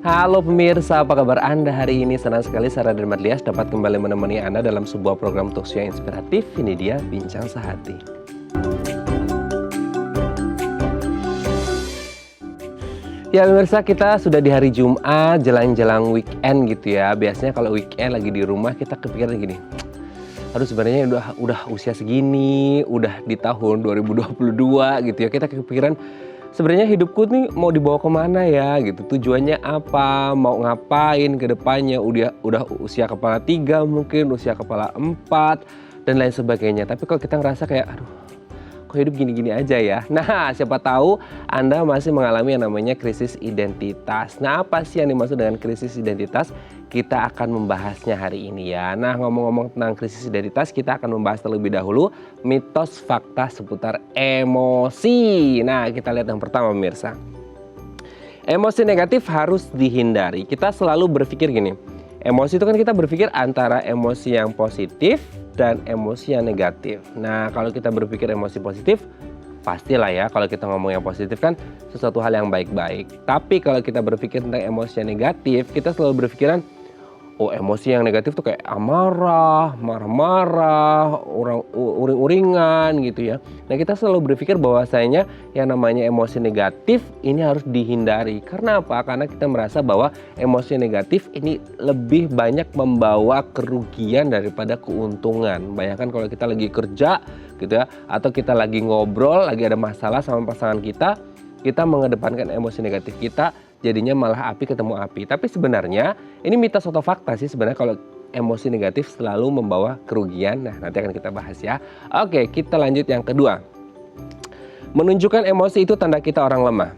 Halo pemirsa, apa kabar Anda hari ini? Senang sekali Sarah dan Marlias dapat kembali menemani Anda dalam sebuah program talkshow yang inspiratif. Ini dia Bincang Sehati. Ya pemirsa, kita sudah di hari Jumat, jelang-jelang weekend gitu ya. Biasanya kalau weekend lagi di rumah kita kepikiran gini, aduh sebenarnya udah usia segini, udah di tahun 2022 gitu ya. Kita kepikiran sebenarnya hidupku nih mau dibawa kemana ya gitu. Tujuannya apa, mau ngapain ke depannya. Udah usia kepala 3 mungkin, usia kepala 4 dan lain sebagainya. Tapi kalau kita ngerasa kayak aduh kok hidup gini-gini aja ya. Nah, siapa tahu Anda masih mengalami yang namanya krisis identitas. Nah, apa sih yang dimaksud dengan krisis identitas? Kita akan membahasnya hari ini ya. Nah, ngomong-ngomong tentang krisis identitas, kita akan membahas terlebih dahulu mitos fakta seputar emosi. Nah, kita lihat yang pertama pemirsa. Emosi negatif harus dihindari. Kita selalu berpikir gini, emosi itu kan kita berpikir antara emosi yang positif dan emosi yang negatif. Nah, kalau kita berpikir emosi positif, pastilah ya kalau kita ngomong yang positif kan sesuatu hal yang baik-baik. Tapi kalau kita berpikir tentang emosi yang negatif, kita selalu berpikiran, oh emosi yang negatif tuh kayak amarah, marah-marah, uring-uringan gitu ya. Nah, kita selalu berpikir bahwasanya yang namanya emosi negatif ini harus dihindari. Karena apa? Karena kita merasa bahwa emosi negatif ini lebih banyak membawa kerugian daripada keuntungan. Bayangkan kalau kita lagi kerja gitu ya, atau kita lagi ngobrol, lagi ada masalah sama pasangan kita mengedepankan emosi negatif kita, jadinya malah api ketemu api. Tapi sebenarnya ini mitos atau fakta sih sebenarnya kalau emosi negatif selalu membawa kerugian. Nah, nanti akan kita bahas ya. Oke, kita lanjut yang kedua. Menunjukkan emosi itu tanda kita orang lemah.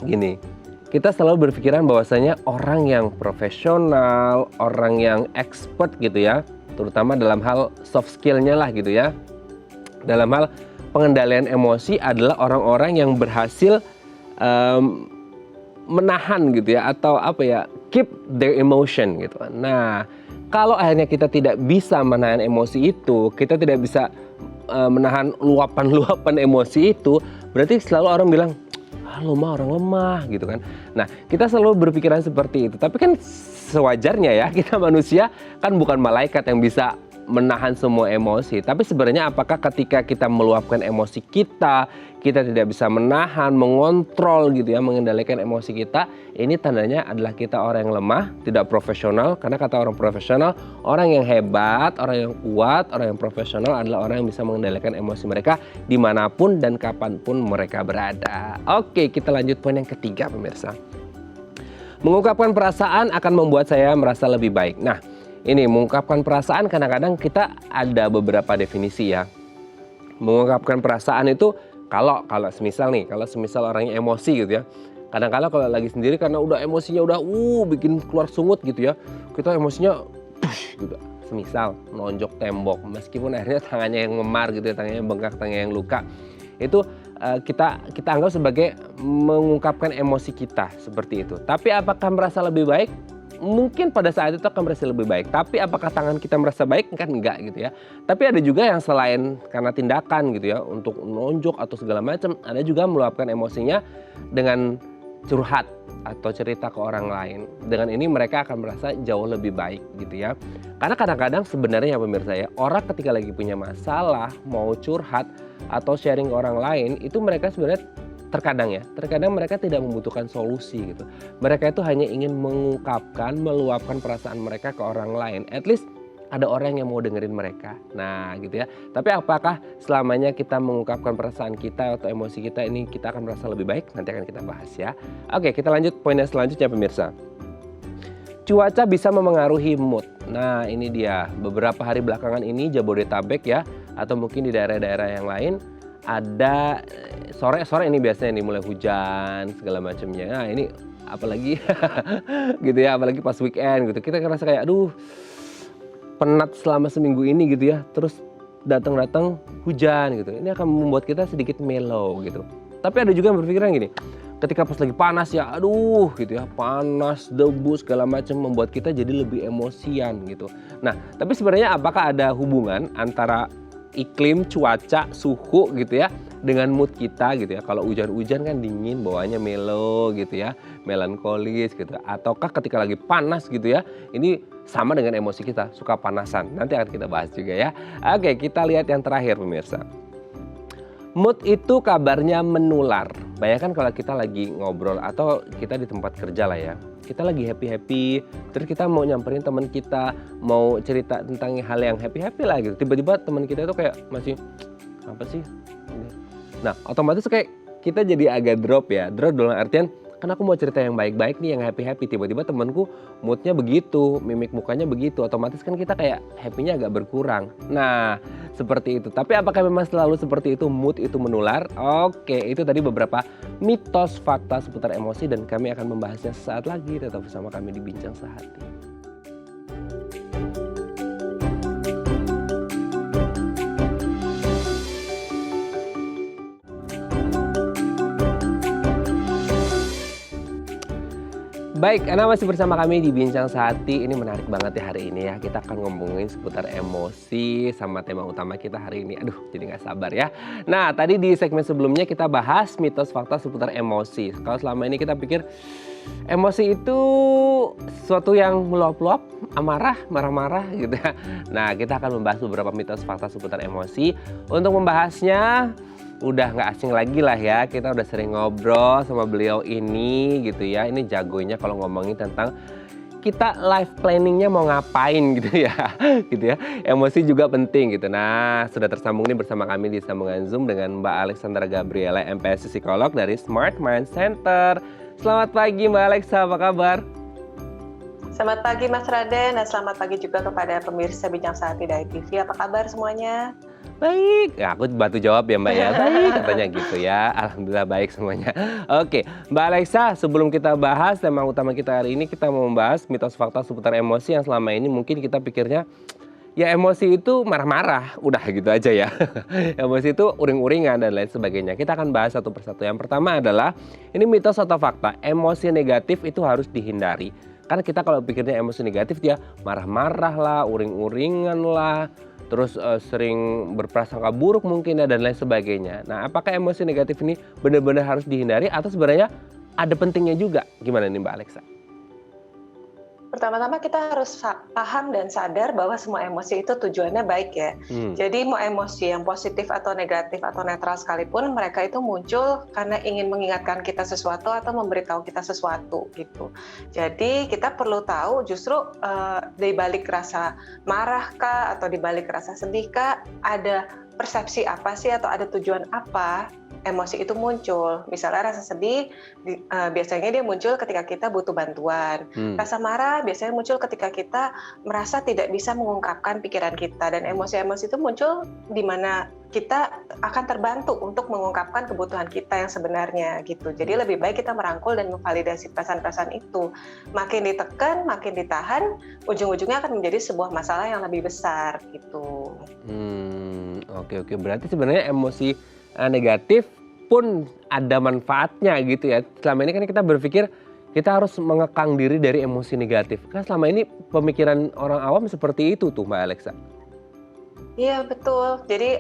Gini, kita selalu berpikiran bahwasanya orang yang profesional, orang yang expert gitu ya, terutama dalam hal soft skill-nya lah gitu ya. Dalam hal pengendalian emosi adalah orang-orang yang berhasil menahan gitu ya, atau apa ya, keep their emotion gitu. Nah, kalau akhirnya kita tidak bisa menahan emosi itu, kita tidak bisa menahan luapan-luapan emosi itu, berarti selalu orang bilang, lo mah orang lemah gitu kan. Nah, kita selalu berpikiran seperti itu. Tapi kan sewajarnya ya, kita manusia kan bukan malaikat yang bisa menahan semua emosi. Tapi sebenarnya apakah ketika kita meluapkan emosi kita tidak bisa menahan, mengontrol gitu ya, mengendalikan emosi kita, ini tandanya adalah kita orang yang lemah, tidak profesional. Karena kata orang profesional, orang yang hebat, orang yang kuat, orang yang profesional adalah orang yang bisa mengendalikan emosi mereka dimanapun dan kapanpun mereka berada. Oke, kita lanjut poin yang ketiga pemirsa. Mengungkapkan perasaan akan membuat saya merasa lebih baik. Nah, ini mengungkapkan perasaan kadang-kadang kita ada beberapa definisi ya. Mengungkapkan perasaan itu kalau semisal orangnya emosi gitu ya. Kadang-kadang kalau lagi sendiri karena udah emosinya udah bikin keluar sungut gitu ya. Kita emosinya gitu. Semisal nonjok tembok meskipun akhirnya tangannya yang memar gitu ya, tangannya bengkak, tangannya yang luka. Itu kita anggap sebagai mengungkapkan emosi kita seperti itu. Tapi apakah merasa lebih baik? Mungkin pada saat itu akan merasa lebih baik. Tapi apakah tangan kita merasa baik? Kan enggak gitu ya. Tapi ada juga yang selain karena tindakan gitu ya, untuk nonjok atau segala macam, ada juga meluapkan emosinya dengan curhat atau cerita ke orang lain. Dengan ini mereka akan merasa jauh lebih baik gitu ya. Karena kadang-kadang sebenarnya pemirsa ya, orang ketika lagi punya masalah, mau curhat atau sharing ke orang lain, itu mereka sebenarnya terkadang mereka tidak membutuhkan solusi gitu. Mereka itu hanya ingin mengungkapkan, meluapkan perasaan mereka ke orang lain. At least ada orang yang mau dengerin mereka. Nah gitu ya. Tapi apakah selamanya kita mengungkapkan perasaan kita atau emosi kita ini kita akan merasa lebih baik? Nanti akan kita bahas ya. Oke, kita lanjut poin yang selanjutnya pemirsa. Cuaca bisa memengaruhi mood. Nah ini dia, beberapa hari belakangan ini Jabodetabek ya, atau mungkin di daerah-daerah yang lain, ada sore ini biasanya nih mulai hujan segala macamnya. Nah ini apalagi gitu ya, apalagi pas weekend gitu, kita ngerasa kayak aduh penat selama seminggu ini gitu ya, terus datang hujan gitu, ini akan membuat kita sedikit mellow gitu. Tapi ada juga yang berpikiran gini, ketika pas lagi panas ya, aduh gitu ya, panas, debu segala macam membuat kita jadi lebih emosian gitu. Nah tapi sebenarnya apakah ada hubungan antara iklim, cuaca, suhu gitu ya, dengan mood kita gitu ya. Kalau hujan-hujan kan dingin, bawaannya mellow gitu ya, melankolis gitu. Ataukah ketika lagi panas gitu ya, ini sama dengan emosi kita, suka panasan. Nanti akan kita bahas juga ya. Oke, kita lihat yang terakhir pemirsa. Mood itu kabarnya menular. Bayangkan kalau kita lagi ngobrol atau kita di tempat kerja lah ya. Kita lagi happy-happy, terus kita mau nyamperin teman kita, mau cerita tentang hal yang happy-happy lah gitu. Tiba-tiba teman kita itu kayak masih, apa sih? Nah, otomatis kayak kita jadi agak drop ya. Drop dalam artian, kan aku mau cerita yang baik-baik nih, yang happy-happy. Tiba-tiba temanku moodnya begitu, mimik mukanya begitu. Otomatis kan kita kayak happy-nya agak berkurang. Nah, seperti itu. Tapi apakah memang selalu seperti itu, mood itu menular? Oke, itu tadi beberapa mitos fakta seputar emosi dan kami akan membahasnya sesaat lagi. Tetap bersama kami di Bincang Sehati. Baik, Anda masih bersama kami di Bincang Sehati. Ini menarik banget ya hari ini ya. Kita akan ngomongin seputar emosi sama tema utama kita hari ini. Aduh, jadi nggak sabar ya. Nah, tadi di segmen sebelumnya kita bahas mitos fakta seputar emosi. Kalau selama ini kita pikir emosi itu sesuatu yang meluap-luap, amarah, marah-marah gitu ya. Nah, kita akan membahas beberapa mitos fakta seputar emosi. Untuk membahasnya, udah nggak asing lagi lah ya, kita udah sering ngobrol sama beliau ini gitu ya. Ini jagonya kalau ngomongin tentang kita life planningnya mau ngapain gitu ya, gitu ya. Emosi juga penting gitu. Nah, sudah tersambung nih bersama kami di sambungan Zoom dengan Mbak Alexandra Gabriela, MPS Psikolog dari Smart Mind Center. Selamat pagi Mbak Alexa, apa kabar? Selamat pagi Mas Raden, dan selamat pagi juga kepada pemirsa Bincang Sehati dari TV. Apa kabar semuanya? Baik, ya, aku bantu jawab ya Mbak ya. Baik katanya gitu ya. Alhamdulillah baik semuanya. Oke, Mbak Alexa, sebelum kita bahas tema utama kita hari ini, kita mau membahas mitos fakta seputar emosi yang selama ini mungkin kita pikirnya ya emosi itu marah-marah, udah gitu aja ya. Emosi itu uring-uringan dan lain sebagainya. Kita akan bahas satu persatu. Yang pertama adalah ini mitos atau fakta, emosi negatif itu harus dihindari. Karena kita kalau pikirnya emosi negatif dia marah-marah lah, uring-uringan lah, terus sering berprasangka buruk mungkin ya dan lain sebagainya. Nah, apakah emosi negatif ini benar-benar harus dihindari atau sebenarnya ada pentingnya juga? Gimana nih Mbak Alexa? Pertama-tama kita harus paham dan sadar bahwa semua emosi itu tujuannya baik ya. Jadi mau emosi yang positif atau negatif atau netral sekalipun, mereka itu muncul karena ingin mengingatkan kita sesuatu atau memberitahu kita sesuatu gitu. Jadi kita perlu tahu justru di balik rasa marah kah atau di balik rasa sedih kah, ada persepsi apa sih atau ada tujuan apa emosi itu muncul. Misalnya rasa sedih biasanya dia muncul ketika kita butuh bantuan. Rasa marah biasanya muncul ketika kita merasa tidak bisa mengungkapkan pikiran kita, dan emosi-emosi itu muncul di mana kita akan terbantu untuk mengungkapkan kebutuhan kita yang sebenarnya gitu. Jadi lebih baik kita merangkul dan memvalidasi perasaan-perasaan itu. Makin ditekan, makin ditahan, ujung-ujungnya akan menjadi sebuah masalah yang lebih besar gitu. Oke. Berarti sebenarnya emosi negatif pun ada manfaatnya gitu ya. Selama ini kan kita berpikir kita harus mengekang diri dari emosi negatif. Kan selama ini pemikiran orang awam seperti itu tuh Mbak Alexa. Iya betul, jadi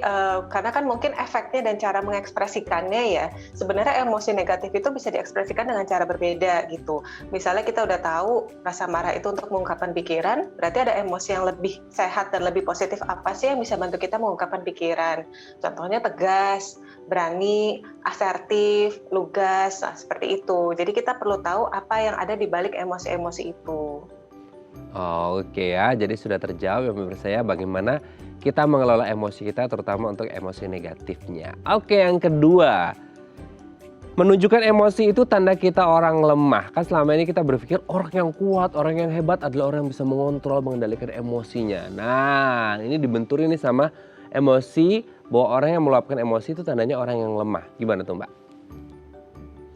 karena kan mungkin efeknya dan cara mengekspresikannya ya, sebenarnya emosi negatif itu bisa diekspresikan dengan cara berbeda gitu. Misalnya kita udah tahu rasa marah itu untuk mengungkapkan pikiran, berarti ada emosi yang lebih sehat dan lebih positif apa sih yang bisa bantu kita mengungkapkan pikiran. Contohnya tegas, berani, asertif, lugas, nah, seperti itu. Jadi kita perlu tahu apa yang ada di balik emosi-emosi itu. Oke ya, jadi sudah terjawab ya pemirsa ya bagaimana kita mengelola emosi kita terutama untuk emosi negatifnya. Oke, yang kedua, menunjukkan emosi itu tanda kita orang lemah. Kan selama ini kita berpikir orang yang kuat, orang yang hebat adalah orang yang bisa mengontrol, mengendalikan emosinya. Nah, ini dibenturin nih sama emosi bahwa orang yang meluapkan emosi itu tandanya orang yang lemah. Gimana tuh Mbak?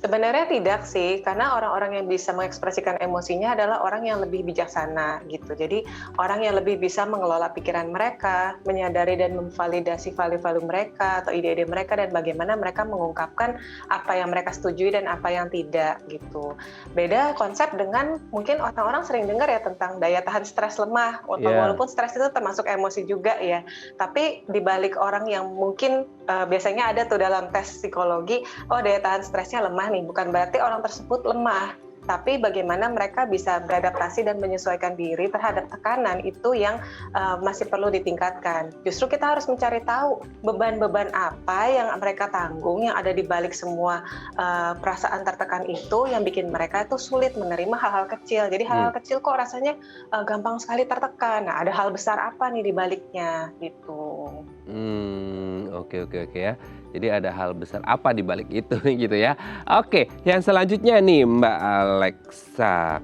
Sebenarnya tidak sih, karena orang-orang yang bisa mengekspresikan emosinya adalah orang yang lebih bijaksana gitu. Jadi orang yang lebih bisa mengelola pikiran mereka, menyadari dan memvalidasi value-value mereka atau ide-ide mereka dan bagaimana mereka mengungkapkan apa yang mereka setujui dan apa yang tidak gitu. Beda konsep dengan mungkin orang-orang sering dengar ya tentang daya tahan stres lemah, walaupun stres itu termasuk emosi juga ya. Tapi di balik orang yang mungkin biasanya ada tuh dalam tes psikologi, oh daya tahan stresnya lemah nih, bukan berarti orang tersebut lemah, tapi bagaimana mereka bisa beradaptasi dan menyesuaikan diri terhadap tekanan itu yang masih perlu ditingkatkan. Justru kita harus mencari tahu beban-beban apa yang mereka tanggung, yang ada di balik semua perasaan tertekan itu, yang bikin mereka itu sulit menerima hal-hal kecil. Jadi hal-hal kecil kok rasanya gampang sekali tertekan. Nah, ada hal besar apa nih di baliknya gitu. Oke ya. Jadi ada hal besar apa di balik itu gitu ya. Oke, yang selanjutnya nih Mbak Alexa.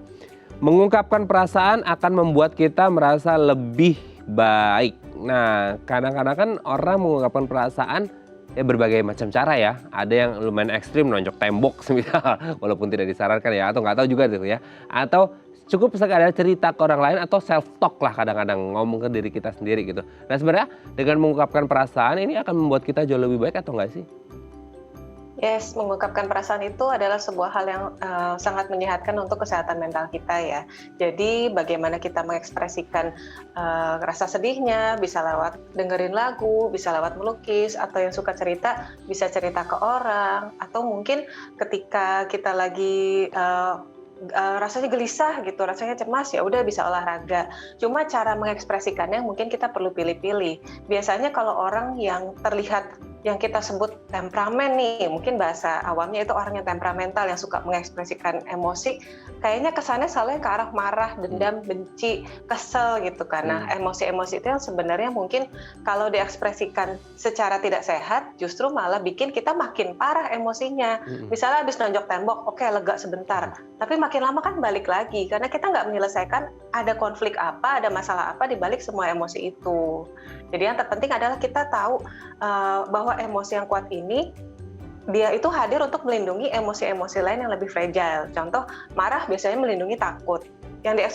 Mengungkapkan perasaan akan membuat kita merasa lebih baik. Nah, kadang-kadang kan orang mengungkapkan perasaan ya berbagai macam cara ya. Ada yang lumayan ekstrim, nonjok tembok semisal, walaupun tidak disarankan ya, atau nggak tahu juga gitu ya. Atau cukup sekadar cerita ke orang lain atau self talk lah kadang-kadang, ngomong ke diri kita sendiri gitu. Nah sebenarnya dengan mengungkapkan perasaan ini akan membuat kita jauh lebih baik atau enggak sih? Yes, mengungkapkan perasaan itu adalah sebuah hal yang sangat menyehatkan untuk kesehatan mental kita ya. Jadi bagaimana kita mengekspresikan rasa sedihnya, bisa lewat dengerin lagu, bisa lewat melukis, atau yang suka cerita, bisa cerita ke orang, atau mungkin ketika kita lagi rasanya gelisah gitu, rasanya cemas, ya udah bisa olahraga. Cuma cara mengekspresikannya mungkin kita perlu pilih-pilih. Biasanya kalau orang yang terlihat yang kita sebut temperamen nih, mungkin bahasa awamnya itu orang yang temperamental yang suka mengekspresikan emosi, kayaknya kesannya selalu ke arah marah, dendam, benci, kesel gitu kan. Nah, emosi-emosi itu yang sebenarnya mungkin kalau diekspresikan secara tidak sehat, justru malah bikin kita makin parah emosinya. Misalnya habis nonjok tembok, oke lega sebentar, tapi makin lama kan balik lagi, karena kita nggak menyelesaikan ada konflik apa, ada masalah apa di balik semua emosi itu. Jadi yang terpenting adalah kita tahu bahwa emosi yang kuat ini, dia itu hadir untuk melindungi emosi-emosi lain yang lebih fragile. Contoh, marah biasanya melindungi takut. Yang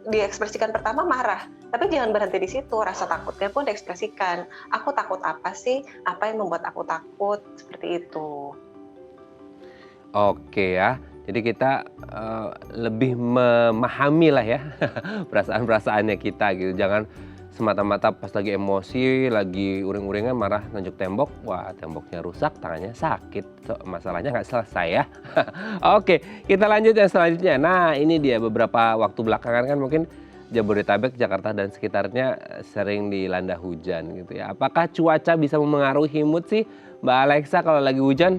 diekspresikan pertama marah, tapi jangan berhenti di situ, rasa takutnya pun diekspresikan. Aku takut apa sih? Apa yang membuat aku takut? Seperti itu. Oke ya, jadi kita lebih memahami lah ya perasaan-perasaannya kita gitu. Jangan semata-mata pas lagi emosi, lagi uring-uringan marah nunjuk tembok, wah temboknya rusak, tangannya sakit, masalahnya nggak selesai ya. Oke, kita lanjut yang selanjutnya. Nah ini dia beberapa waktu belakangan kan mungkin Jabodetabek, Jakarta dan sekitarnya sering dilanda hujan gitu ya. Apakah cuaca bisa mempengaruhi mood sih Mbak Alexa kalau lagi hujan?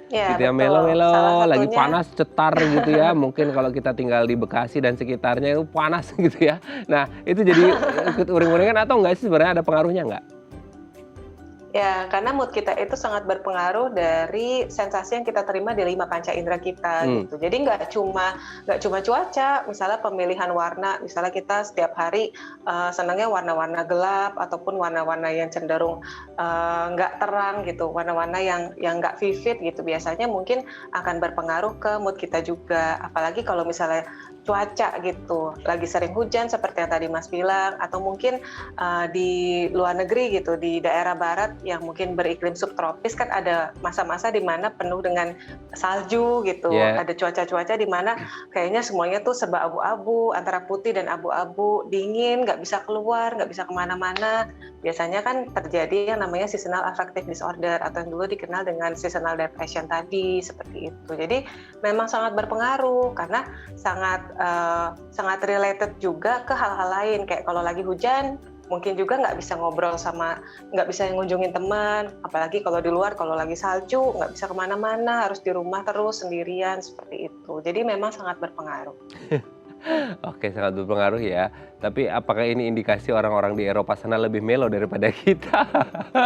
Ya, gitu ya, melo-melo, lagi panas, cetar gitu ya. Mungkin kalau kita tinggal di Bekasi dan sekitarnya itu panas gitu ya. Nah, itu jadi ikut uring-uringan atau enggak sih sebenarnya, ada pengaruhnya enggak? Ya, karena mood kita itu sangat berpengaruh dari sensasi yang kita terima di 5 panca indera kita gitu. Jadi nggak cuma cuaca, misalnya pemilihan warna, misalnya kita setiap hari senangnya warna-warna gelap ataupun warna-warna yang cenderung nggak terang gitu, warna-warna yang nggak vivid gitu. Biasanya mungkin akan berpengaruh ke mood kita juga. Apalagi kalau misalnya cuaca gitu, lagi sering hujan seperti yang tadi Mas bilang, atau mungkin di luar negeri gitu, di daerah barat yang mungkin beriklim subtropis kan ada masa-masa di mana penuh dengan salju gitu, ada cuaca-cuaca di mana kayaknya semuanya tuh serba abu-abu, antara putih dan abu-abu, dingin, nggak bisa keluar, nggak bisa kemana-mana. Biasanya kan terjadi yang namanya seasonal affective disorder atau yang dulu dikenal dengan seasonal depression tadi, seperti itu. Jadi memang sangat berpengaruh karena sangat related juga ke hal-hal lain, kayak kalau lagi hujan mungkin juga nggak bisa ngobrol nggak bisa ngunjungin teman, apalagi kalau di luar, kalau lagi salju nggak bisa kemana-mana, harus di rumah terus sendirian, seperti itu. Jadi memang sangat berpengaruh. Oke, sangat berpengaruh ya. Tapi apakah ini indikasi orang-orang di Eropa sana lebih melo daripada kita?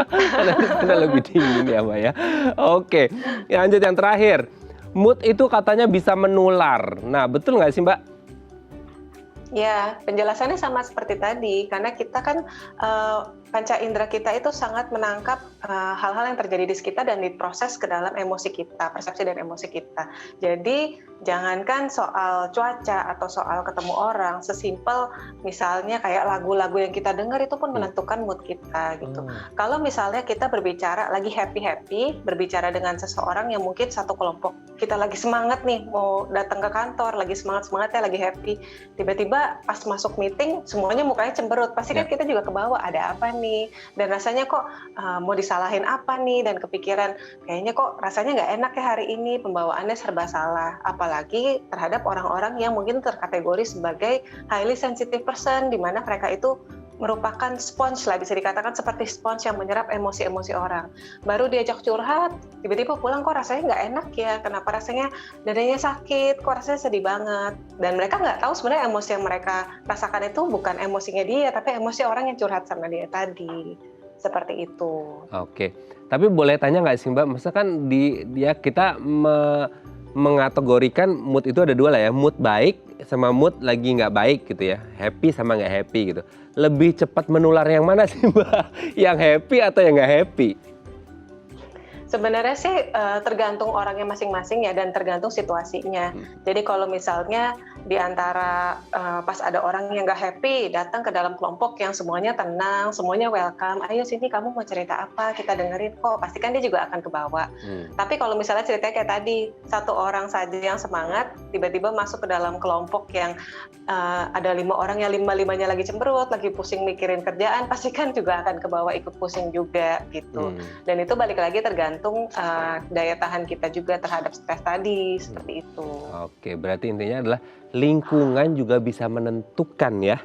Karena di sana lebih dingin ya Mbak ya. Oke, lanjut yang terakhir. Mood itu katanya bisa menular. Nah, betul nggak sih Mbak? Ya, penjelasannya sama seperti tadi, karena kita kan panca indera kita itu sangat menangkap hal-hal yang terjadi di sekitar dan diproses ke dalam emosi kita, persepsi dan emosi kita. Jadi jangankan soal cuaca atau soal ketemu orang, sesimpel misalnya kayak lagu-lagu yang kita dengar itu pun menentukan mood kita gitu. Kalau misalnya kita berbicara lagi happy-happy, berbicara dengan seseorang yang mungkin satu kelompok, kita lagi semangat nih mau datang ke kantor, lagi semangat-semangatnya, lagi happy, tiba-tiba pas masuk meeting semuanya mukanya cemberut, pasti kan kita juga kebawa ada apa nih, dan rasanya kok mau disalahin apa nih, dan kepikiran kayaknya kok rasanya nggak enak ya hari ini, pembawaannya serba salah, apalagi terhadap orang-orang yang mungkin terkategori sebagai highly sensitive person, di mana mereka itu merupakan sponge lah, bisa dikatakan seperti sponge yang menyerap emosi-emosi orang. Baru diajak curhat, tiba-tiba pulang kok rasanya nggak enak ya, kenapa rasanya dadanya sakit, kok rasanya sedih banget. Dan mereka nggak tahu sebenarnya emosi yang mereka rasakan itu bukan emosinya dia, tapi emosi orang yang curhat sama dia tadi. Seperti itu. Oke, tapi boleh tanya nggak sih Mbak, misalkan kita mengategorikan mood itu ada dua lah ya, mood baik sama mood lagi nggak baik gitu ya, happy sama nggak happy gitu. Lebih cepat menular yang mana sih Mbak? Yang happy atau yang nggak happy? Sebenarnya sih tergantung orangnya masing-masing ya, dan tergantung situasinya. Jadi kalau misalnya di antara pas ada orang yang nggak happy datang ke dalam kelompok yang semuanya tenang, semuanya welcome, ayo sini kamu mau cerita apa, kita dengerin kok, pasti kan dia juga akan kebawa. Tapi kalau misalnya ceritanya kayak tadi, satu orang saja yang semangat, tiba-tiba masuk ke dalam kelompok yang ada 5 orang yang 5-5-nya lagi cemberut, lagi pusing mikirin kerjaan, pasti kan juga akan kebawa ikut pusing juga gitu. Dan itu balik lagi tergantung daya tahan kita juga terhadap stres tadi, seperti itu. Oke, berarti intinya adalah lingkungan juga bisa menentukan ya,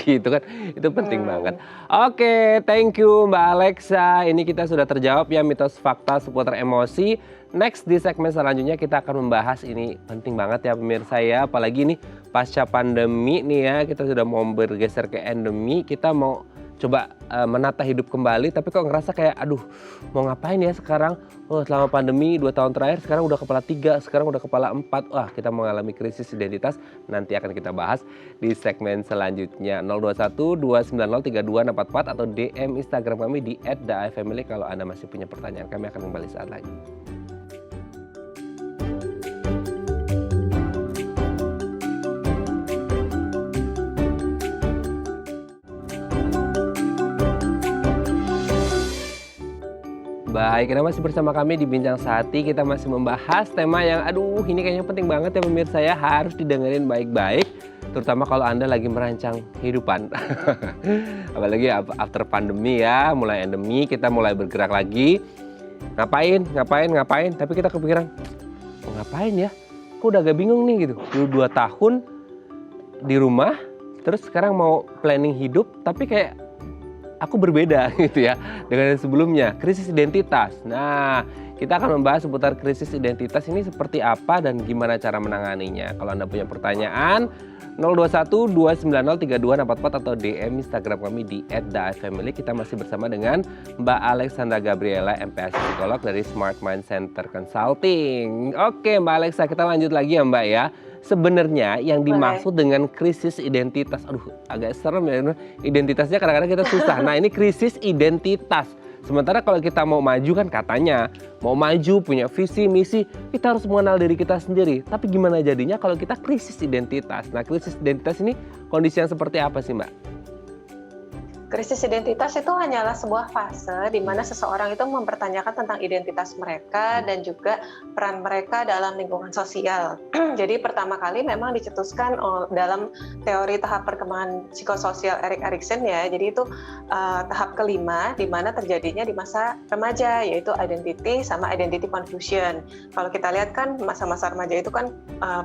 gitu kan, itu penting banget. Oke, thank you Mbak Alexa, ini kita sudah terjawab ya mitos fakta seputar emosi. Next di segmen selanjutnya kita akan membahas, ini penting banget ya pemirsa ya, apalagi nih pasca pandemi nih ya, kita sudah mau bergeser ke endemi, kita mau coba menata hidup kembali, tapi kok ngerasa kayak aduh mau ngapain ya sekarang, selama pandemi 2 tahun terakhir, sekarang udah kepala 3, sekarang udah kepala 4, wah kita mengalami krisis identitas. Nanti akan kita bahas di segmen selanjutnya. 021 290 3244 atau DM Instagram kami di @daifamily kalau Anda masih punya pertanyaan. Kami akan kembali saat lagi. Baik, kita masih bersama kami di Bincang Sehati. Kita masih membahas tema yang aduh ini kayaknya penting banget ya pemirsa ya, harus didengerin baik-baik, terutama kalau Anda lagi merancang kehidupan. Apalagi after pandemi ya, mulai endemi, kita mulai bergerak lagi. Ngapain, tapi kita kepikiran, mau ngapain ya? Kok udah agak bingung nih gitu. Dulu 2 tahun di rumah, terus sekarang mau planning hidup, tapi kayak aku berbeda gitu ya dengan yang sebelumnya, krisis identitas. Nah, kita akan membahas seputar krisis identitas ini seperti apa dan gimana cara menanganinya. Kalau Anda punya pertanyaan, 021 290 3244 atau DM Instagram kami di @daifamily. Kita masih bersama dengan Mbak Alexandra Gabriela, MPH Psikolog dari Smart Mind Center Consulting. Oke Mbak Alexa, kita lanjut lagi ya Mbak ya. Sebenarnya yang dimaksud dengan krisis identitas, aduh agak serem ya, identitasnya kadang-kadang kita susah. Nah ini krisis identitas. Sementara kalau kita mau maju kan katanya, mau maju punya visi, misi, kita harus mengenal diri kita sendiri. Tapi gimana jadinya kalau kita krisis identitas? Nah krisis identitas ini kondisi yang seperti apa sih Mbak? Krisis identitas itu hanyalah sebuah fase di mana seseorang itu mempertanyakan tentang identitas mereka dan juga peran mereka dalam lingkungan sosial. Jadi pertama kali memang dicetuskan dalam teori tahap perkembangan psikososial Erik Erikson ya. Jadi itu tahap kelima di mana terjadinya di masa remaja, yaitu identity sama identity confusion. Kalau kita lihat kan masa-masa remaja itu kan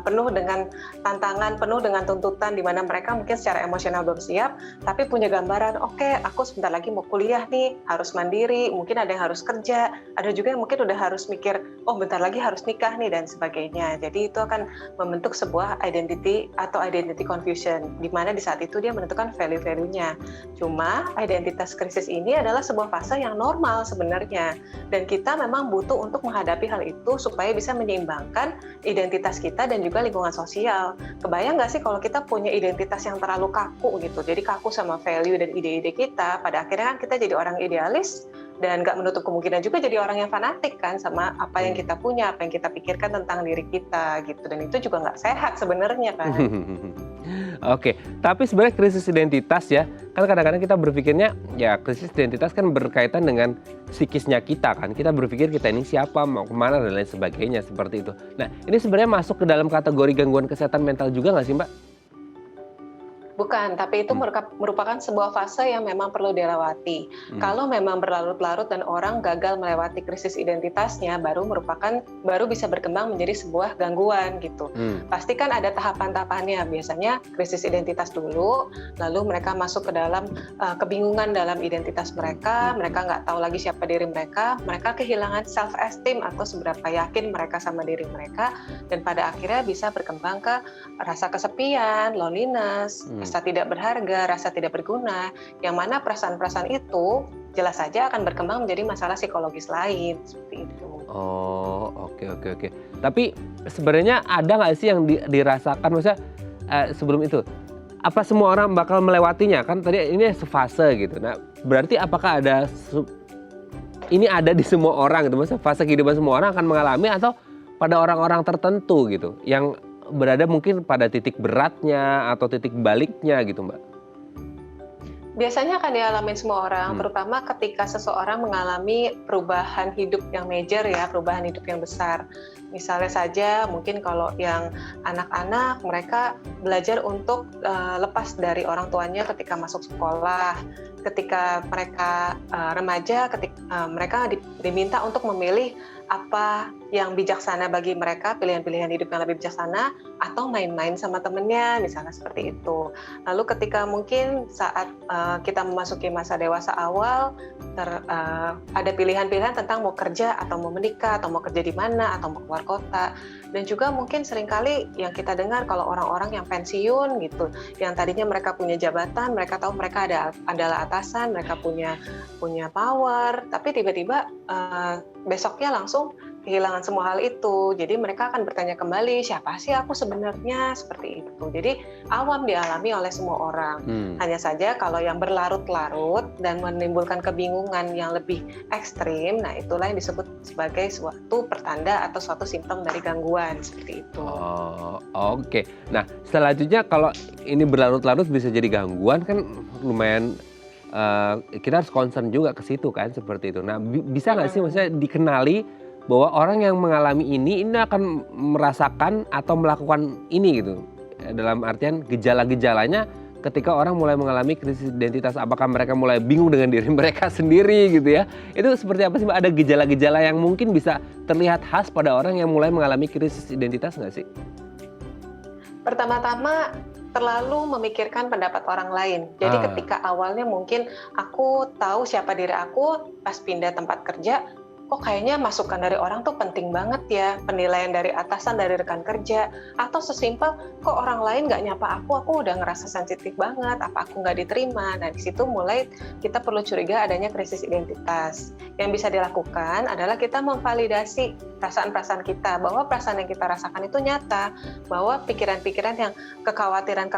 penuh dengan tantangan, penuh dengan tuntutan di mana mereka mungkin secara emosional belum siap, tapi punya gambaran, oke, aku sebentar lagi mau kuliah nih, harus mandiri, mungkin ada yang harus kerja, ada juga yang mungkin udah harus mikir, oh bentar lagi harus nikah nih, dan sebagainya. Jadi itu akan membentuk sebuah identity atau identity confusion, di mana di saat itu dia menentukan value-value-nya. Cuma identitas krisis ini adalah sebuah fase yang normal sebenarnya, dan kita memang butuh untuk menghadapi hal itu supaya bisa menyeimbangkan identitas kita dan juga lingkungan sosial. Kebayang nggak sih kalau kita punya identitas yang terlalu kaku gitu, jadi kaku sama value dan ide-ide diri kita, pada akhirnya kan kita jadi orang idealis dan nggak menutup kemungkinan juga jadi orang yang fanatik kan sama apa yang kita punya, apa yang kita pikirkan tentang diri kita gitu. Dan itu juga nggak sehat sebenarnya kan. Oke, tapi sebenarnya krisis identitas ya, kan kadang-kadang kita berpikirnya ya krisis identitas kan berkaitan dengan psikisnya kita kan. Kita berpikir kita ini siapa, mau kemana dan lain sebagainya seperti itu. Nah, ini sebenarnya masuk ke dalam kategori gangguan kesehatan mental juga nggak sih Mbak? Bukan, tapi itu merupakan sebuah fase yang memang perlu dilewati. Kalau memang berlarut-larut dan orang gagal melewati krisis identitasnya, baru bisa berkembang menjadi sebuah gangguan gitu. Pasti kan ada tahapan-tahapannya. Biasanya krisis identitas dulu, lalu mereka masuk ke dalam kebingungan dalam identitas mereka nggak tahu lagi siapa diri mereka kehilangan self-esteem atau seberapa yakin mereka sama diri mereka, dan pada akhirnya bisa berkembang ke rasa kesepian, loneliness, rasa tidak berharga, rasa tidak berguna, yang mana perasaan-perasaan itu jelas saja akan berkembang menjadi masalah psikologis lain, seperti itu. Oh, oke. Tapi sebenarnya ada nggak sih yang dirasakan, maksudnya sebelum itu, apa semua orang bakal melewatinya? Kan tadi ini fase gitu, nah berarti apakah ini ada di semua orang gitu, maksudnya fase kehidupan semua orang akan mengalami atau pada orang-orang tertentu gitu, yang berada mungkin pada titik beratnya atau titik baliknya gitu Mbak? Biasanya akan dialami semua orang, terutama ketika seseorang mengalami perubahan hidup yang major ya, perubahan hidup yang besar. Misalnya saja mungkin kalau yang anak-anak, mereka belajar untuk lepas dari orang tuanya ketika masuk sekolah. Ketika mereka remaja, mereka diminta untuk memilih apa yang bijaksana bagi mereka, pilihan-pilihan hidup yang lebih bijaksana, atau main-main sama temennya, misalnya seperti itu. Lalu ketika mungkin saat kita memasuki masa dewasa awal, ada pilihan-pilihan tentang mau kerja atau mau menikah, atau mau kerja di mana, atau mau keluar kota. Dan juga mungkin seringkali yang kita dengar kalau orang-orang yang pensiun gitu, yang tadinya mereka punya jabatan, mereka tahu mereka adalah atasan, mereka punya power, tapi tiba-tiba besoknya langsung kehilangan semua hal itu. Jadi mereka akan bertanya kembali, siapa sih aku sebenarnya, seperti itu. Jadi awam dialami oleh semua orang. Hanya saja kalau yang berlarut-larut dan menimbulkan kebingungan yang lebih ekstrim, nah itulah yang disebut sebagai suatu pertanda atau suatu simptom dari gangguan, seperti itu. Oh, oke. Nah, selanjutnya kalau ini berlarut-larut bisa jadi gangguan kan lumayan kita harus concern juga ke situ kan, seperti itu. Nah, bisa nggak sih maksudnya dikenali bahwa orang yang mengalami ini akan merasakan atau melakukan ini gitu, dalam artian gejala-gejalanya ketika orang mulai mengalami krisis identitas, apakah mereka mulai bingung dengan diri mereka sendiri gitu ya, itu seperti apa sih Mbak? Ada gejala-gejala yang mungkin bisa terlihat khas pada orang yang mulai mengalami krisis identitas nggak sih? Pertama-tama terlalu memikirkan pendapat orang lain. Jadi ketika awalnya mungkin aku tahu siapa diri aku, pas pindah tempat kerja, kok kayaknya masukan dari orang tuh penting banget ya, penilaian dari atasan, dari rekan kerja, atau sesimpel kok orang lain nggak nyapa aku udah ngerasa sensitif banget, apa aku nggak diterima. Nah di situ mulai kita perlu curiga adanya krisis identitas. Yang bisa dilakukan adalah kita memvalidasi perasaan-perasaan kita, bahwa perasaan yang kita rasakan itu nyata, bahwa pikiran-pikiran yang kekhawatiran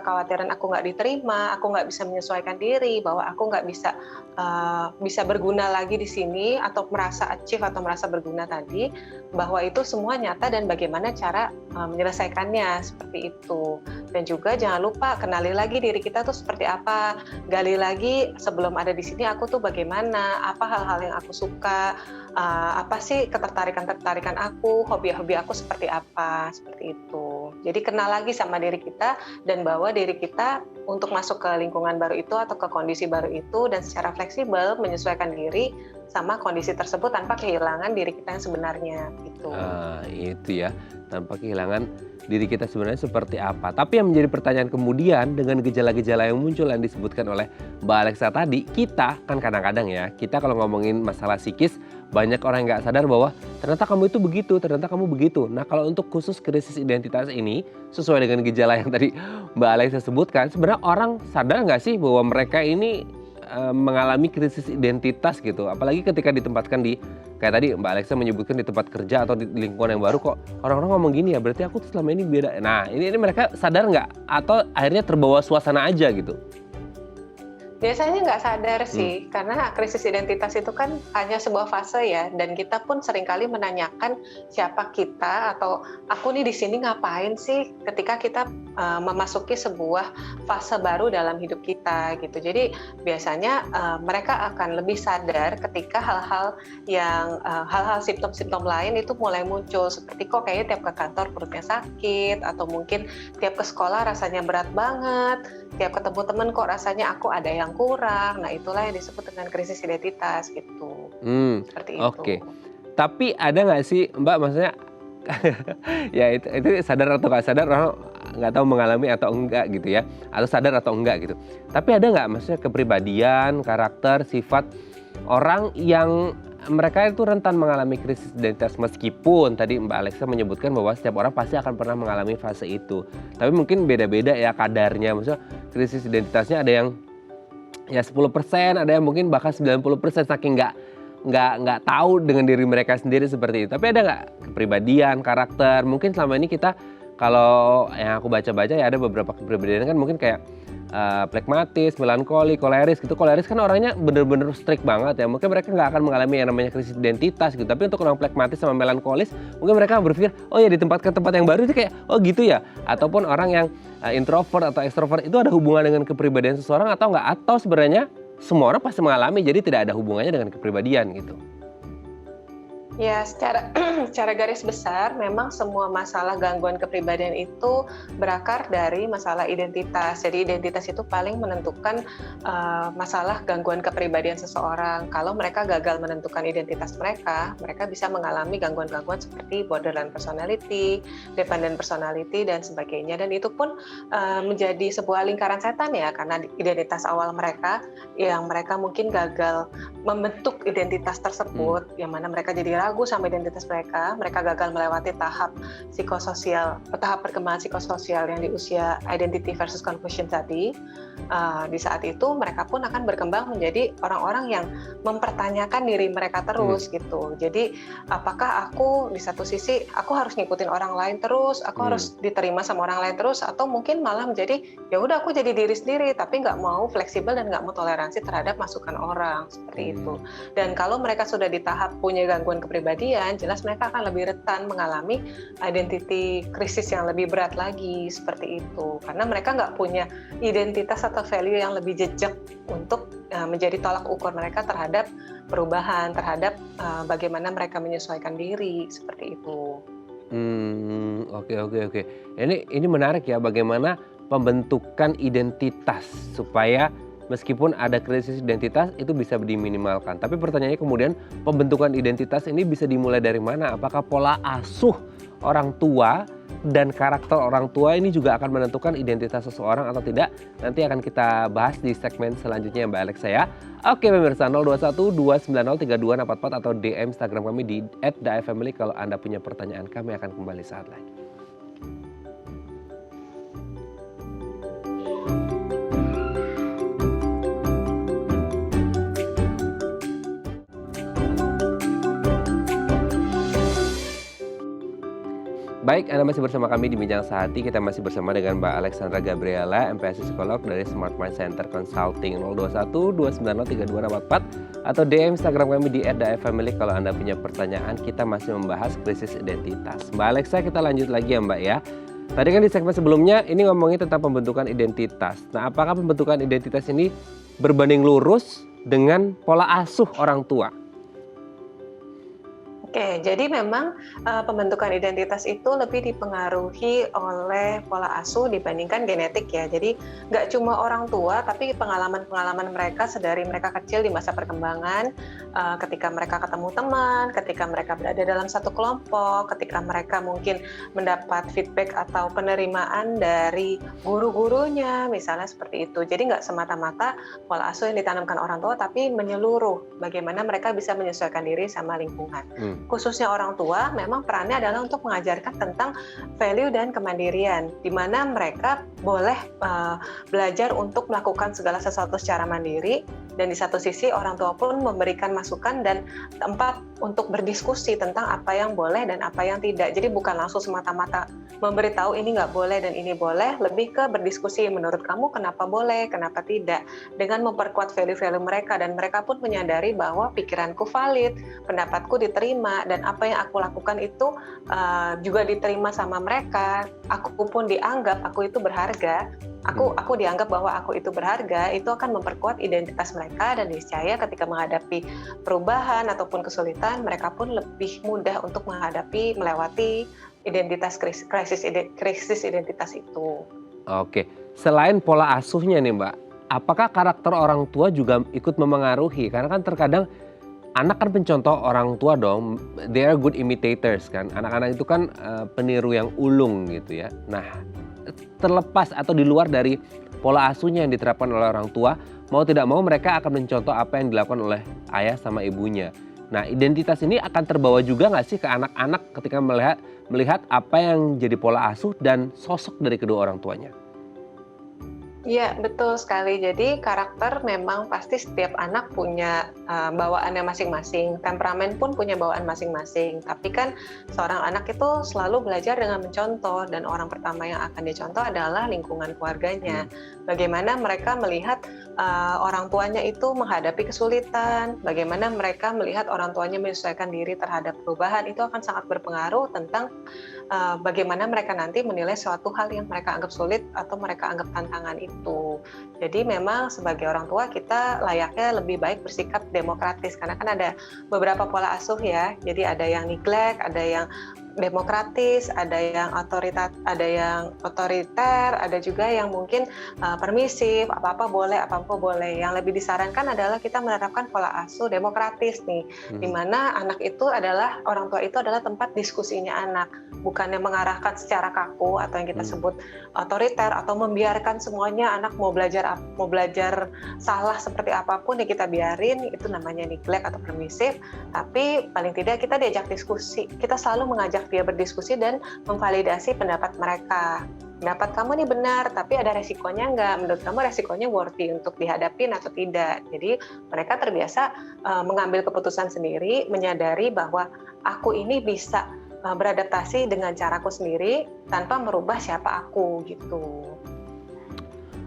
aku nggak diterima, aku nggak bisa menyesuaikan diri, bahwa aku nggak bisa berguna lagi di sini, atau merasa achieve atau merasa berguna tadi, bahwa itu semua nyata dan bagaimana cara menyelesaikannya, seperti itu. Dan juga jangan lupa kenali lagi diri kita tuh seperti apa, gali lagi sebelum ada di sini aku tuh bagaimana, apa hal-hal yang aku suka, apa sih ketertarikan aku, hobi-hobi aku seperti apa, seperti itu. Jadi kenal lagi sama diri kita dan bawa diri kita untuk masuk ke lingkungan baru itu atau ke kondisi baru itu, dan secara fleksibel menyesuaikan diri sama kondisi tersebut tanpa kehilangan diri kita yang sebenarnya gitu. Itu ya, tanpa kehilangan diri kita sebenarnya seperti apa. Tapi yang menjadi pertanyaan kemudian dengan gejala-gejala yang muncul yang disebutkan oleh Mbak Alexa tadi, kita kan kadang-kadang ya, kita kalau ngomongin masalah psikis, banyak orang yang nggak sadar bahwa ternyata kamu itu begitu, ternyata kamu begitu. Nah kalau untuk khusus krisis identitas ini, sesuai dengan gejala yang tadi Mbak Alexa sebutkan, sebenarnya orang sadar nggak sih bahwa mereka ini mengalami krisis identitas gitu, apalagi ketika ditempatkan di, kayak tadi Mbak Alexa menyebutkan di tempat kerja atau di lingkungan yang baru, kok orang-orang ngomong gini ya, berarti aku selama ini beda. Nah ini mereka sadar nggak atau akhirnya terbawa suasana aja gitu? Biasanya nggak sadar sih, karena krisis identitas itu kan hanya sebuah fase ya, dan kita pun seringkali menanyakan siapa kita atau aku nih di sini ngapain sih ketika kita memasuki sebuah fase baru dalam hidup kita gitu. Jadi biasanya mereka akan lebih sadar ketika hal-hal simptom-simptom lain itu mulai muncul, seperti kok kayaknya tiap ke kantor perutnya sakit, atau mungkin tiap ke sekolah rasanya berat banget, tiap ketemu temen kok rasanya aku ada yang kurang. Nah, itulah yang disebut dengan krisis identitas gitu. Seperti itu. Oke. Tapi ada nggak sih Mbak, maksudnya ya itu sadar atau nggak sadar, orang nggak tahu mengalami atau enggak gitu ya, atau sadar atau enggak gitu. Tapi ada nggak maksudnya kepribadian, karakter, sifat orang yang mereka itu rentan mengalami krisis identitas, meskipun tadi Mbak Alexa menyebutkan bahwa setiap orang pasti akan pernah mengalami fase itu. Tapi mungkin beda-beda ya kadarnya, maksudnya krisis identitasnya ada yang ya 10%, ada yang mungkin bahkan 90% saking nggak tahu dengan diri mereka sendiri seperti itu. Tapi ada nggak kepribadian, karakter? Mungkin selama ini kita, kalau yang aku baca-baca ya ada beberapa kepribadian kan mungkin kayak plekmatis, melankoli, koleris gitu. Koleris kan orangnya bener-bener strict banget ya. Mungkin mereka nggak akan mengalami yang namanya krisis identitas gitu. Tapi untuk orang plekmatis sama melankolis, mungkin mereka berpikir, oh ya ditempatkan tempat yang baru itu kayak, oh gitu ya. Ataupun orang yang introvert atau extrovert itu ada hubungan dengan kepribadian seseorang atau nggak? Atau sebenarnya semua orang pasti mengalami, jadi tidak ada hubungannya dengan kepribadian gitu. Ya, secara garis besar memang semua masalah gangguan kepribadian itu berakar dari masalah identitas. Jadi identitas itu paling menentukan masalah gangguan kepribadian seseorang. Kalau mereka gagal menentukan identitas mereka bisa mengalami gangguan-gangguan seperti borderline personality, dependent personality, dan sebagainya. Dan itu pun menjadi sebuah lingkaran setan ya, karena identitas awal mereka yang mereka mungkin gagal membentuk identitas tersebut, yang mana mereka jadi ragu sama identitas mereka gagal melewati tahap perkembangan psikososial yang di usia identity versus confusion tadi. Di saat itu mereka pun akan berkembang menjadi orang-orang yang mempertanyakan diri mereka terus gitu. Jadi apakah aku di satu sisi aku harus ngikutin orang lain terus, aku harus diterima sama orang lain terus, atau mungkin malah menjadi ya udah aku jadi diri sendiri tapi nggak mau fleksibel dan nggak mau toleransi terhadap masukan orang seperti itu. Dan kalau mereka sudah di tahap punya gangguan kepribadian, jelas mereka akan lebih rentan mengalami identity krisis yang lebih berat lagi seperti itu, karena mereka nggak punya identitas atau value yang lebih jejak untuk menjadi tolak ukur mereka terhadap perubahan, terhadap bagaimana mereka menyesuaikan diri seperti itu. Oke. Ini menarik ya, bagaimana pembentukan identitas supaya meskipun ada krisis identitas itu bisa diminimalkan. Tapi pertanyaannya kemudian, pembentukan identitas ini bisa dimulai dari mana? Apakah pola asuh orang tua dan karakter orang tua ini juga akan menentukan identitas seseorang atau tidak? Nanti akan kita bahas di segmen selanjutnya Mbak Alexa ya. Oke pemirsa, 021 290 3244 atau DM Instagram kami di @daefamily kalau Anda punya pertanyaan. Kami akan kembali saat lagi. Baik, Anda masih bersama kami di Bincang Sehati. Kita masih bersama dengan Mbak Alexandra Gabriela, MPS Psikolog dari Smart Mind Center Consulting. 021 290 3244 atau DM Instagram kami di @daefamily kalau Anda punya pertanyaan. Kita masih membahas krisis identitas. Mbak Alexa, kita lanjut lagi ya Mbak ya. Tadi kan di segmen sebelumnya ini ngomongin tentang pembentukan identitas. Nah, apakah pembentukan identitas ini berbanding lurus dengan pola asuh orang tua? Oke, jadi memang pembentukan identitas itu lebih dipengaruhi oleh pola asuh dibandingkan genetik ya. Jadi nggak cuma orang tua, tapi pengalaman-pengalaman mereka sedari mereka kecil di masa perkembangan, ketika mereka ketemu teman, ketika mereka berada dalam satu kelompok, ketika mereka mungkin mendapat feedback atau penerimaan dari guru-gurunya, misalnya seperti itu. Jadi nggak semata-mata pola asuh yang ditanamkan orang tua, tapi menyeluruh bagaimana mereka bisa menyesuaikan diri sama lingkungan. Khususnya orang tua, memang perannya adalah untuk mengajarkan tentang value dan kemandirian, di mana mereka boleh belajar untuk melakukan segala sesuatu secara mandiri, dan di satu sisi orang tua pun memberikan masukan dan tempat untuk berdiskusi tentang apa yang boleh dan apa yang tidak. Jadi bukan langsung semata-mata memberitahu ini nggak boleh dan ini boleh, lebih ke berdiskusi menurut kamu kenapa boleh, kenapa tidak, dengan memperkuat value-value mereka, dan mereka pun menyadari bahwa pikiranku valid, pendapatku diterima, dan apa yang aku lakukan itu juga diterima sama mereka. Aku pun dianggap aku itu berharga. Aku dianggap bahwa aku itu berharga, itu akan memperkuat identitas mereka, dan niscaya ketika menghadapi perubahan ataupun kesulitan, mereka pun lebih mudah untuk melewati krisis identitas itu. Oke, selain pola asuhnya nih Mbak, apakah karakter orang tua juga ikut memengaruhi? Karena kan terkadang anak kan pencontoh orang tua dong, they are good imitators kan. Anak-anak itu kan peniru yang ulung gitu ya. Nah, terlepas atau di luar dari pola asuhnya yang diterapkan oleh orang tua, mau tidak mau mereka akan mencontoh apa yang dilakukan oleh ayah sama ibunya. Nah, identitas ini akan terbawa juga nggak sih ke anak-anak ketika melihat apa yang jadi pola asuh dan sosok dari kedua orang tuanya? Iya, betul sekali. Jadi karakter memang pasti setiap anak punya bawaannya masing-masing. Temperamen pun punya bawaan masing-masing. Tapi kan seorang anak itu selalu belajar dengan mencontoh, dan orang pertama yang akan dicontoh adalah lingkungan keluarganya. Bagaimana mereka melihat orang tuanya itu menghadapi kesulitan, bagaimana mereka melihat orang tuanya menyesuaikan diri terhadap perubahan, itu akan sangat berpengaruh tentang bagaimana mereka nanti menilai suatu hal yang mereka anggap sulit atau mereka anggap tantangan itu. Jadi memang sebagai orang tua kita layaknya lebih baik bersikap demokratis, karena kan ada beberapa pola asuh ya. Jadi ada yang neglect, ada yang demokratis, ada yang otoriter, ada juga yang mungkin permisif, apa-apa boleh, apa-apa boleh. Yang lebih disarankan adalah kita menerapkan pola asuh demokratis nih, di mana anak itu adalah, orang tua itu adalah tempat diskusinya anak, bukannya mengarahkan secara kaku atau yang kita sebut otoriter, atau membiarkan semuanya anak mau belajar salah seperti apapun ya kita biarin, itu namanya neglect atau permisif. Tapi paling tidak kita diajak diskusi, kita selalu mengajak dia berdiskusi dan memvalidasi pendapat mereka. Pendapat kamu nih benar, tapi ada resikonya nggak? Menurut kamu resikonya worthy untuk dihadapin atau tidak? Jadi mereka terbiasa mengambil keputusan sendiri, menyadari bahwa aku ini bisa beradaptasi dengan caraku sendiri tanpa merubah siapa aku gitu.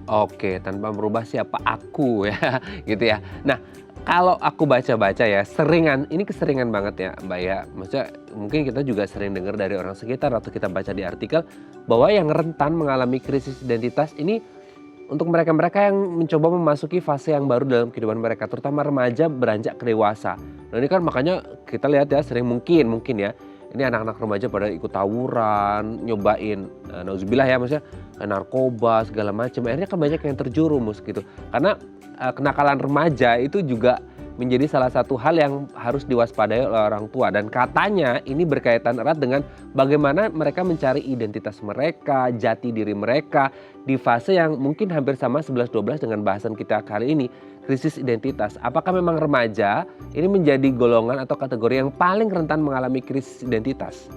Oke, tanpa merubah siapa aku ya, gitu ya. Nah, kalau aku baca-baca ya, ini keseringan banget ya Mbak ya. Maksudnya mungkin kita juga sering dengar dari orang sekitar atau kita baca di artikel bahwa yang rentan mengalami krisis identitas ini untuk mereka-mereka yang mencoba memasuki fase yang baru dalam kehidupan mereka, terutama remaja beranjak ke dewasa. Nah ini kan makanya kita lihat ya sering mungkin ya, ini anak-anak remaja pada ikut tawuran, nyobain, nauzubillah ya, maksudnya narkoba segala macam. Akhirnya kan banyak yang terjerumus gitu. Karena kenakalan remaja itu juga menjadi salah satu hal yang harus diwaspadai oleh orang tua, dan katanya ini berkaitan erat dengan bagaimana mereka mencari identitas mereka, jati diri mereka di fase yang mungkin hampir sama 11-12 dengan bahasan kita kali ini, krisis identitas. Apakah memang remaja ini menjadi golongan atau kategori yang paling rentan mengalami krisis identitas?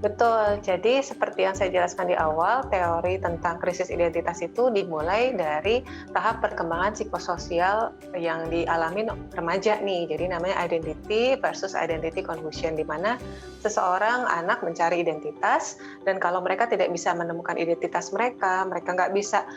Betul, jadi seperti yang saya jelaskan di awal, teori tentang krisis identitas itu dimulai dari tahap perkembangan psikososial yang dialami remaja nih. Jadi namanya identity versus identity confusion, di mana seseorang anak mencari identitas, dan kalau mereka tidak bisa menemukan identitas mereka nggak bisa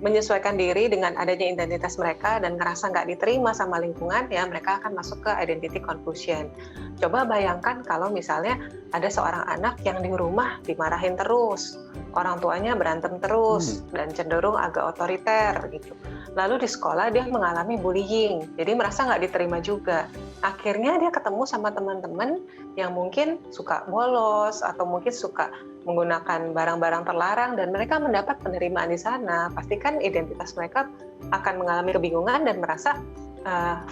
menyesuaikan diri dengan adanya identitas mereka dan ngerasa nggak diterima sama lingkungan, ya mereka akan masuk ke identity confusion. Coba bayangkan kalau misalnya ada seorang anak yang di rumah dimarahin terus, orang tuanya berantem terus, dan cenderung agak otoriter gitu. Lalu di sekolah dia mengalami bullying, jadi merasa nggak diterima juga. Akhirnya dia ketemu sama teman-teman yang mungkin suka bolos atau mungkin suka menggunakan barang-barang terlarang, dan mereka mendapat penerimaan di sana. Pastikan identitas mereka akan mengalami kebingungan dan merasa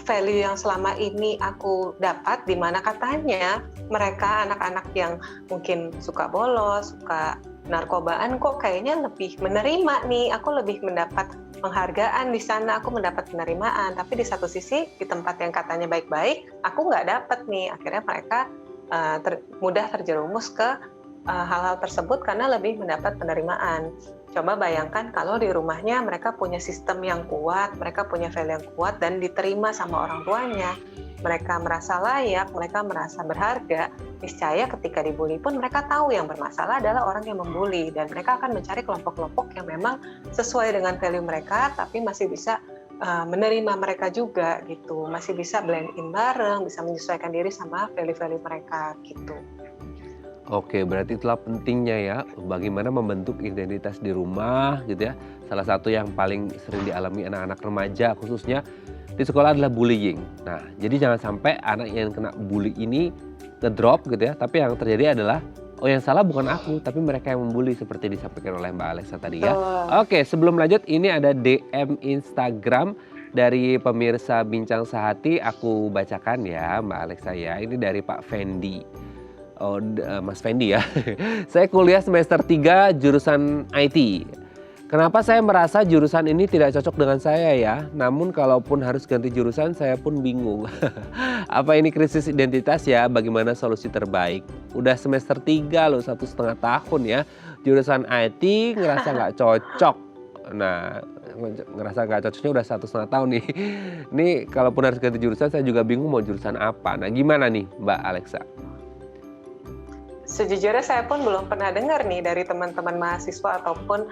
value yang selama ini aku dapat, di mana katanya mereka anak-anak yang mungkin suka bolos, suka narkobaan, kok kayaknya lebih menerima nih, aku lebih mendapat penghargaan di sana, aku mendapat penerimaan. Tapi di satu sisi di tempat yang katanya baik-baik, aku nggak dapat nih. Akhirnya mereka mudah terjerumus ke hal-hal tersebut karena lebih mendapat penerimaan. Coba bayangkan kalau di rumahnya mereka punya sistem yang kuat, mereka punya value yang kuat dan diterima sama orang tuanya. Mereka merasa layak, mereka merasa berharga. Niscaya ketika dibully pun mereka tahu yang bermasalah adalah orang yang membuli dan mereka akan mencari kelompok-kelompok yang memang sesuai dengan value mereka tapi masih bisa menerima mereka juga gitu, masih bisa blend in bareng, bisa menyesuaikan diri sama value-value mereka gitu. Oke, berarti itulah pentingnya ya, bagaimana membentuk identitas di rumah gitu ya. Salah satu yang paling sering dialami anak-anak remaja khususnya di sekolah adalah bullying. Nah, jadi jangan sampai anak yang kena bully ini ngedrop gitu ya, tapi yang terjadi adalah oh yang salah bukan aku, tapi mereka yang membuli seperti disampaikan oleh Mbak Alexa tadi ya. Oke, sebelum lanjut ini ada DM Instagram dari pemirsa Bincang Sehati, aku bacakan ya Mbak Alexa ya. Ini dari Pak Fendi. Oh, Mas Fendi ya. Saya kuliah semester 3 jurusan IT. Kenapa saya merasa jurusan ini tidak cocok dengan saya ya? Namun kalaupun harus ganti jurusan saya pun bingung. Apa ini krisis identitas ya? Bagaimana solusi terbaik? Udah semester 3 loh, 1,5 tahun ya. Jurusan IT ngerasa nggak cocok. Nah, ngerasa nggak cocoknya udah 1,5 tahun nih. Ini kalaupun harus ganti jurusan saya juga bingung mau jurusan apa. Nah gimana nih Mbak Alexa? Sejujurnya saya pun belum pernah dengar nih dari teman-teman mahasiswa ataupun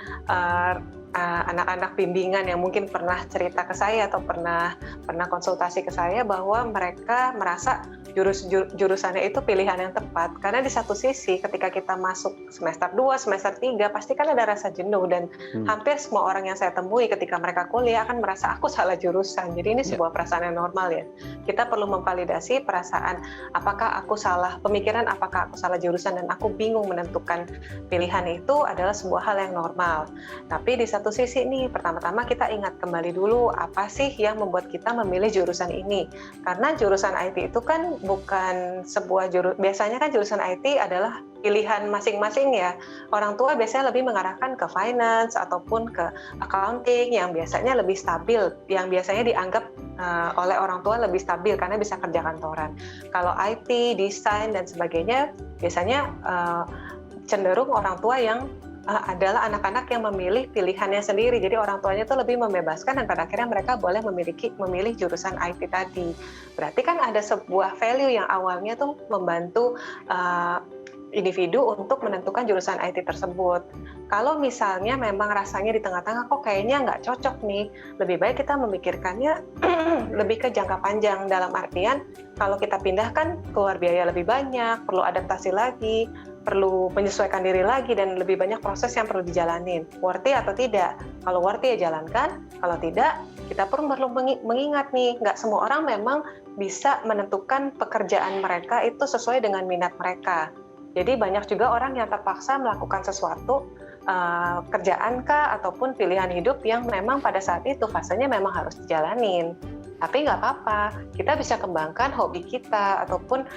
anak-anak bimbingan yang mungkin pernah cerita ke saya atau pernah konsultasi ke saya bahwa mereka merasa jurusannya itu pilihan yang tepat. Karena di satu sisi ketika kita masuk semester 2, semester 3 pasti kan ada rasa jenuh dan hampir semua orang yang saya temui ketika mereka kuliah akan merasa aku salah jurusan. Jadi ini sebuah perasaan yang normal ya. Kita perlu memvalidasi perasaan apakah aku salah pemikiran, apakah aku salah jurusan dan aku bingung menentukan pilihan itu adalah sebuah hal yang normal. Tapi di satu sisi nih, pertama-tama kita ingat kembali dulu apa sih yang membuat kita memilih jurusan ini. Karena jurusan IT itu kan bukan sebuah biasanya kan jurusan IT adalah pilihan masing-masing ya. Orang tua biasanya lebih mengarahkan ke finance ataupun ke accounting yang biasanya lebih stabil, yang biasanya dianggap oleh orang tua lebih stabil karena bisa kerja kantoran. Kalau IT, desain dan sebagainya biasanya cenderung orang tua yang adalah anak-anak yang memilih pilihannya sendiri. Jadi orang tuanya itu lebih membebaskan dan pada akhirnya mereka boleh memilih jurusan IT tadi. Berarti kan ada sebuah value yang awalnya tuh membantu individu untuk menentukan jurusan IT tersebut. Kalau misalnya memang rasanya di tengah-tengah kok kayaknya nggak cocok nih, lebih baik kita memikirkannya lebih ke jangka panjang dalam artian kalau kita pindahkan keluar biaya lebih banyak, perlu adaptasi lagi, perlu menyesuaikan diri lagi dan lebih banyak proses yang perlu dijalanin. Worthy atau tidak? Kalau worthy ya jalankan, kalau tidak kita pun perlu mengingat nih, nggak semua orang memang bisa menentukan pekerjaan mereka itu sesuai dengan minat mereka. Jadi banyak juga orang yang terpaksa melakukan sesuatu kerjaan kah ataupun pilihan hidup yang memang pada saat itu fasenya memang harus dijalanin. Tapi nggak apa-apa, kita bisa kembangkan hobi kita ataupun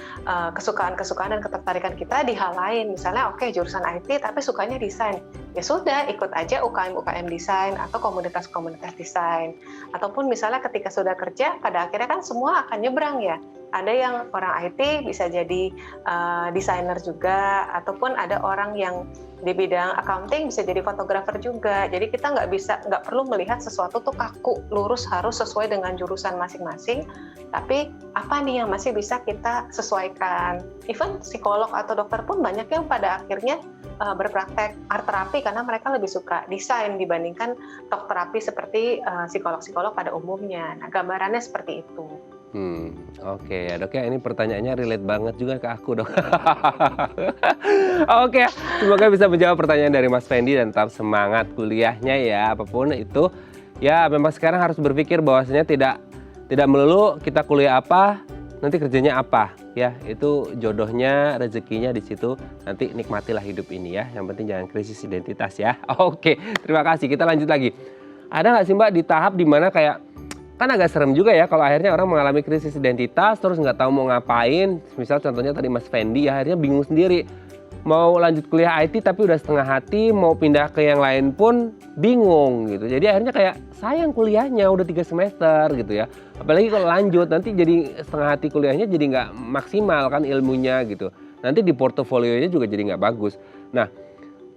kesukaan-kesukaan dan ketertarikan kita di hal lain. Misalnya oke, jurusan IT tapi sukanya desain. Ya sudah, ikut aja UKM-UKM desain atau komunitas-komunitas desain. Ataupun misalnya ketika sudah kerja, pada akhirnya kan semua akan nyebrang ya. Ada yang orang IT bisa jadi desainer juga, ataupun ada orang yang di bidang accounting bisa jadi fotografer juga. Jadi kita nggak perlu melihat sesuatu tuh kaku, lurus harus sesuai dengan jurusan masing-masing. Tapi apa nih yang masih bisa kita sesuaikan? Even psikolog atau dokter pun banyak yang pada akhirnya berpraktek art terapi karena mereka lebih suka desain dibandingkan talk terapi seperti psikolog-psikolog pada umumnya. Nah, gambarannya seperti itu. Oke ya dok ya, ini pertanyaannya relate banget juga ke aku dok. Oke, semoga bisa menjawab pertanyaan dari Mas Fendi dan tetap semangat kuliahnya ya, apapun itu. Ya memang sekarang harus berpikir bahwasanya tidak melulu kita kuliah apa, nanti kerjanya apa ya, itu jodohnya, rezekinya di situ. Nanti nikmatilah hidup ini ya, yang penting jangan krisis identitas ya. Oke, terima kasih. Kita lanjut lagi. Ada nggak sih Mbak di tahap dimana kayak kan agak serem juga ya kalau akhirnya orang mengalami krisis identitas terus nggak tahu mau ngapain. Misal contohnya tadi Mas Fendi ya, akhirnya bingung sendiri. Mau lanjut kuliah IT tapi udah setengah hati, mau pindah ke yang lain pun bingung gitu. Jadi akhirnya kayak sayang kuliahnya udah 3 semester gitu ya. Apalagi kalau lanjut nanti jadi setengah hati kuliahnya jadi nggak maksimal kan ilmunya gitu. nanti di portofolionya juga jadi nggak bagus. Nah,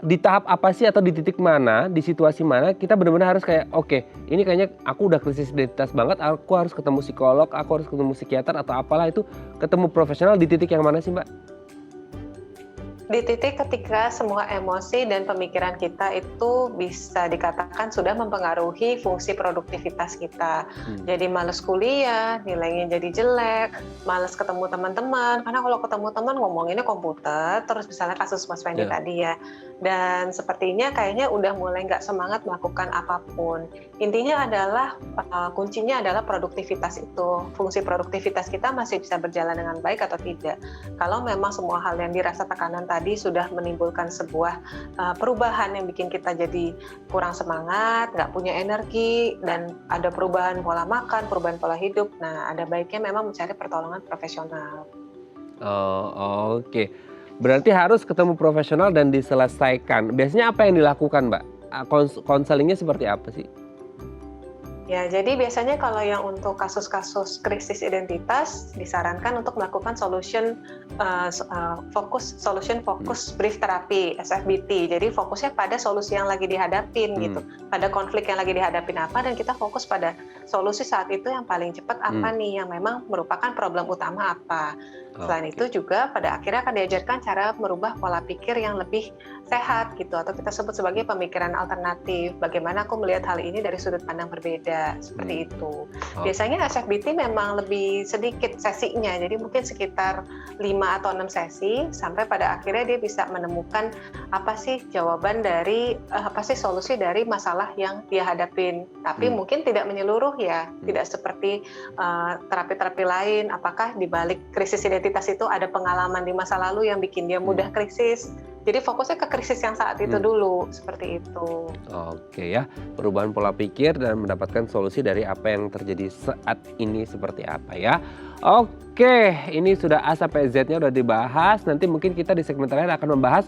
di tahap apa sih atau di titik mana, di situasi mana kita benar-benar harus kayak oke, ini kayaknya aku udah krisis identitas banget, aku harus ketemu psikolog, aku harus ketemu psikiater atau apalah itu, ketemu profesional di titik yang mana sih Mbak? Di titik ketika semua emosi dan pemikiran kita itu bisa dikatakan sudah mempengaruhi fungsi produktivitas kita. Jadi males kuliah, nilainya jadi jelek, males ketemu teman-teman, karena kalau ketemu teman ngomonginnya komputer, terus misalnya kasus Mas Fendi tadi ya. Dan sepertinya kayaknya udah mulai nggak semangat melakukan apapun. Intinya adalah kuncinya adalah produktivitas itu. Fungsi produktivitas kita masih bisa berjalan dengan baik atau tidak. Kalau memang semua hal yang dirasa tekanan tadi sudah menimbulkan sebuah perubahan yang bikin kita jadi kurang semangat, nggak punya energi, dan ada perubahan pola makan, perubahan pola hidup. Nah, ada baiknya memang mencari pertolongan profesional. Oh, oke. Berarti harus ketemu profesional dan diselesaikan. Biasanya apa yang dilakukan, Mbak? Konselingnya seperti apa sih? Ya, jadi biasanya kalau yang untuk kasus-kasus krisis identitas disarankan untuk melakukan solution focus brief therapy (SFBT). Jadi fokusnya pada solusi yang lagi dihadapin gitu, pada konflik yang lagi dihadapin apa, dan kita fokus pada solusi saat itu yang paling cepat apa nih, yang memang merupakan problem utama apa. Selain itu juga pada akhirnya akan diajarkan cara merubah pola pikir yang lebih sehat gitu, atau kita sebut sebagai pemikiran alternatif. Bagaimana aku melihat hal ini dari sudut pandang berbeda, seperti itu. Biasanya SFBT memang lebih sedikit sesinya, jadi mungkin sekitar 5 atau 6 sesi, sampai pada akhirnya dia bisa menemukan apa sih jawaban dari, apa sih solusi dari masalah yang dia hadapin. Tapi mungkin tidak menyeluruh ya, tidak seperti terapi-terapi lain, apakah di balik krisis identitas itu ada pengalaman di masa lalu yang bikin dia mudah krisis. Jadi fokusnya ke krisis yang saat itu dulu, seperti itu. Oke ya, perubahan pola pikir dan mendapatkan solusi dari apa yang terjadi saat ini seperti apa ya. Oke, ini sudah A sampai Z-nya udah dibahas. Nanti mungkin kita di segmen terakhir akan membahas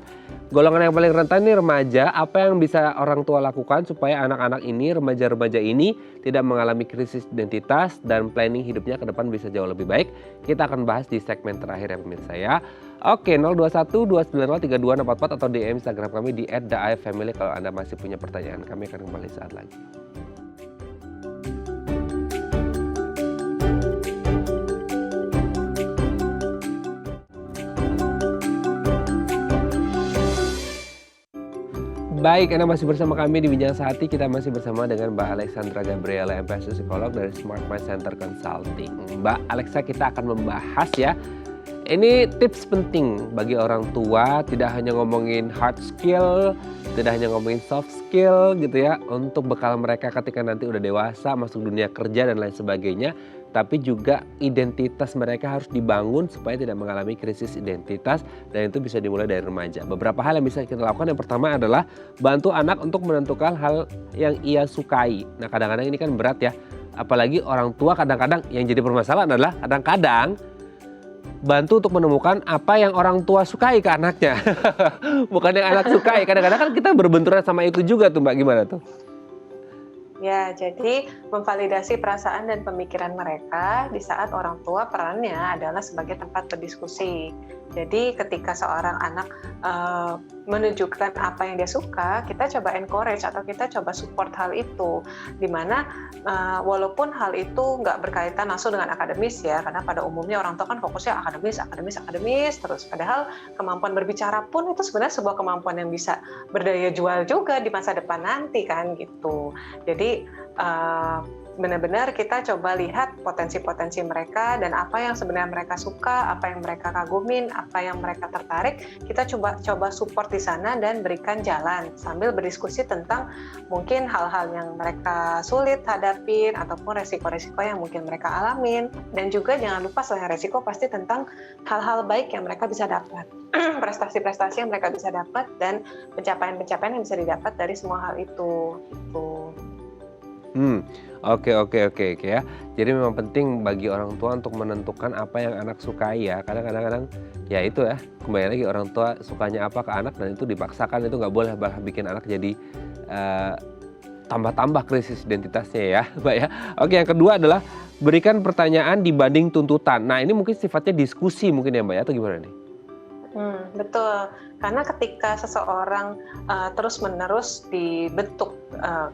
golongan yang paling rentan nih, remaja. Apa yang bisa orang tua lakukan supaya anak-anak ini, remaja-remaja ini tidak mengalami krisis identitas dan planning hidupnya ke depan bisa jauh lebih baik. Kita akan bahas di segmen terakhir ya pemirsa ya. Oke, 021 290 3244 atau DM Instagram kami di @daifamily kalau Anda masih punya pertanyaan. Kami akan kembali saat lagi. Baik, Anda masih bersama kami di Bincang Sehati. Kita masih bersama dengan Mbak Alexandra Gabriela, MPS Psikolog dari Smart Mind Center Consulting. Mbak Alexa, kita akan membahas ya, ini tips penting bagi orang tua, tidak hanya ngomongin hard skill, tidak hanya ngomongin soft skill gitu ya, untuk bekal mereka ketika nanti udah dewasa, masuk dunia kerja dan lain sebagainya. Tapi juga identitas mereka harus dibangun supaya tidak mengalami krisis identitas, dan itu bisa dimulai dari remaja. Beberapa hal yang bisa kita lakukan, yang pertama adalah bantu anak untuk menentukan hal yang ia sukai. Nah, kadang-kadang ini kan berat ya, apalagi orang tua kadang-kadang yang jadi permasalahan adalah kadang-kadang bantu untuk menemukan apa yang orang tua sukai ke anaknya. Bukan yang anak sukai, kadang-kadang kan kita berbenturan sama itu juga tuh Mbak, gimana tuh? Ya, jadi memvalidasi perasaan dan pemikiran mereka di saat orang tua perannya adalah sebagai tempat berdiskusi. Jadi ketika seorang anak menunjukkan apa yang dia suka, kita coba encourage atau kita coba support hal itu. Dimana walaupun hal itu nggak berkaitan langsung dengan akademis ya, karena pada umumnya orang tua kan fokusnya akademis terus. Padahal kemampuan berbicara pun itu sebenarnya sebuah kemampuan yang bisa berdaya jual juga di masa depan nanti kan gitu. Jadi benar-benar kita coba lihat potensi-potensi mereka dan apa yang sebenarnya mereka suka, apa yang mereka kagumin, apa yang mereka tertarik. Kita coba support di sana dan berikan jalan sambil berdiskusi tentang mungkin hal-hal yang mereka sulit hadapin ataupun resiko-resiko yang mungkin mereka alamin. Dan juga jangan lupa selain resiko pasti tentang hal-hal baik yang mereka bisa dapat, prestasi-prestasi yang mereka bisa dapat, dan pencapaian-pencapaian yang bisa didapat dari semua hal itu gitu. Oke ya. Jadi memang penting bagi orang tua untuk menentukan apa yang anak sukai ya. Kadang-kadang ya itu ya, kembali lagi orang tua sukanya apa ke anak dan itu dipaksakan, itu nggak boleh bikin anak jadi tambah-tambah krisis identitasnya ya Mbak ya. Oke, yang kedua adalah berikan pertanyaan dibanding tuntutan. Nah, ini mungkin sifatnya diskusi mungkin ya Mbak ya, atau gimana nih? Betul. Karena ketika seseorang terus-menerus dibentuk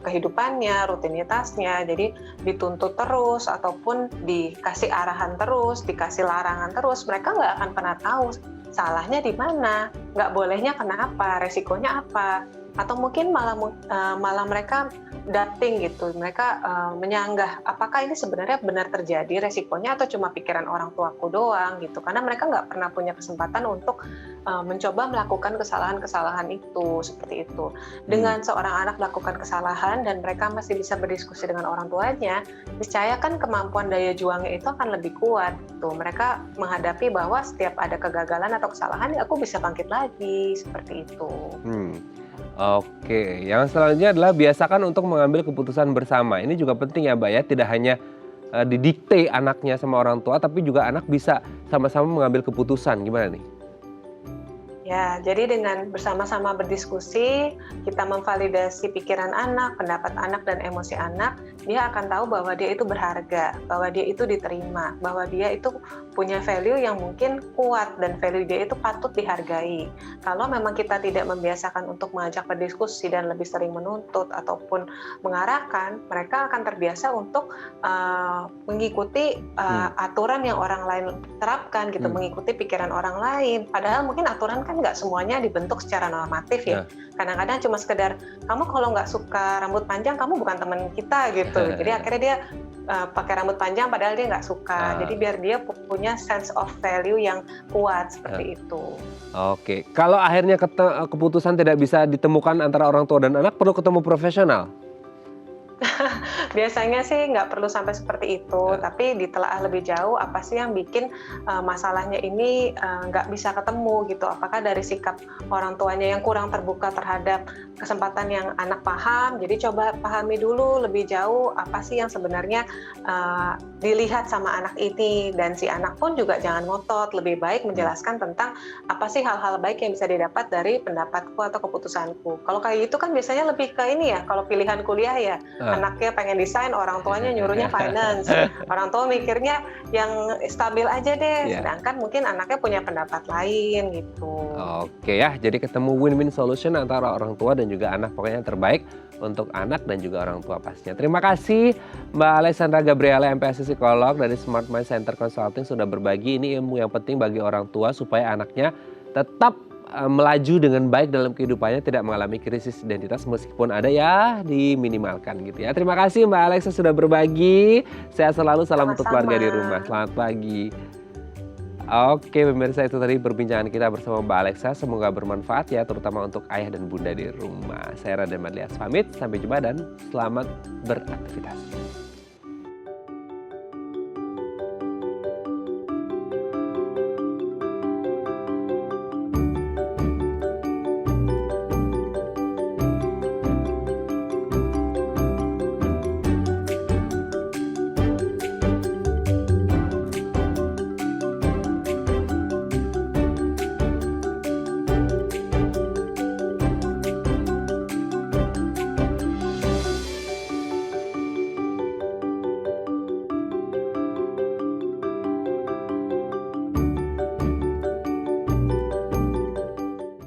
kehidupannya, rutinitasnya, jadi dituntut terus ataupun dikasih arahan terus, dikasih larangan terus, mereka nggak akan pernah tahu salahnya di mana, nggak bolehnya kenapa, resikonya apa, atau mungkin malah mereka doubting gitu, mereka menyanggah apakah ini sebenarnya benar terjadi resikonya atau cuma pikiran orang tuaku doang gitu, karena mereka nggak pernah punya kesempatan untuk mencoba melakukan kesalahan-kesalahan itu, seperti itu. Dengan seorang anak melakukan kesalahan dan mereka masih bisa berdiskusi dengan orang tuanya, niscaya kan kemampuan daya juangnya itu akan lebih kuat. Tuh, mereka menghadapi bahwa setiap ada kegagalan atau kesalahan, ya aku bisa bangkit lagi, seperti itu. Oke, yang selanjutnya adalah biasakan untuk mengambil keputusan bersama. Ini juga penting ya Mbak ya, tidak hanya didikte anaknya sama orang tua, tapi juga anak bisa sama-sama mengambil keputusan. Gimana nih? Ya, jadi dengan bersama-sama berdiskusi, kita memvalidasi pikiran anak, pendapat anak, dan emosi anak, dia akan tahu bahwa dia itu berharga, bahwa dia itu diterima, bahwa dia itu punya value yang mungkin kuat, dan value dia itu patut dihargai. Kalau memang kita tidak membiasakan untuk mengajak berdiskusi dan lebih sering menuntut ataupun mengarahkan, mereka akan terbiasa untuk mengikuti aturan yang orang lain terapkan, gitu, mengikuti pikiran orang lain. Padahal mungkin aturan kan nggak semuanya dibentuk secara normatif ya. Kadang-kadang cuma sekedar kamu kalau nggak suka rambut panjang kamu bukan teman kita gitu. Jadi akhirnya dia pakai rambut panjang padahal dia nggak suka. Jadi biar dia punya sense of value yang kuat seperti itu. Oke, kalau akhirnya keputusan tidak bisa ditemukan antara orang tua dan anak, perlu ketemu profesional? Biasanya sih nggak perlu sampai seperti itu, tapi ditelaah lebih jauh apa sih yang bikin masalahnya ini nggak bisa ketemu gitu. Apakah dari sikap orang tuanya yang kurang terbuka terhadap kesempatan yang anak paham, jadi coba pahami dulu lebih jauh apa sih yang sebenarnya dilihat sama anak ini, dan si anak pun juga jangan ngotot, lebih baik menjelaskan tentang apa sih hal-hal baik yang bisa didapat dari pendapatku atau keputusanku. Kalau kayak gitu kan biasanya lebih ke ini ya, kalau pilihan kuliah ya, anaknya pengen desain, orang tuanya nyuruhnya finance. Orang tua mikirnya yang stabil aja deh, sedangkan mungkin anaknya punya pendapat lain gitu. Oke ya, jadi ketemu win-win solution antara orang tua dan juga anak, pokoknya yang terbaik untuk anak dan juga orang tua pastinya. Terima kasih Mbak Alexandra Gabriela, MPASI Psikolog dari Smart Mind Center Consulting sudah berbagi ini ilmu yang penting bagi orang tua supaya anaknya tetap melaju dengan baik dalam kehidupannya, tidak mengalami krisis identitas meskipun ada ya diminimalkan gitu ya. Terima kasih Mbak Alexa sudah berbagi. Sehat selalu, salam untuk keluarga di rumah. Selamat pagi. Oke pemirsa, itu tadi perbincangan kita bersama Mbak Alexa. Semoga bermanfaat ya, terutama untuk ayah dan bunda di rumah. Saya Raden Madlias pamit, sampai jumpa dan selamat beraktivitas.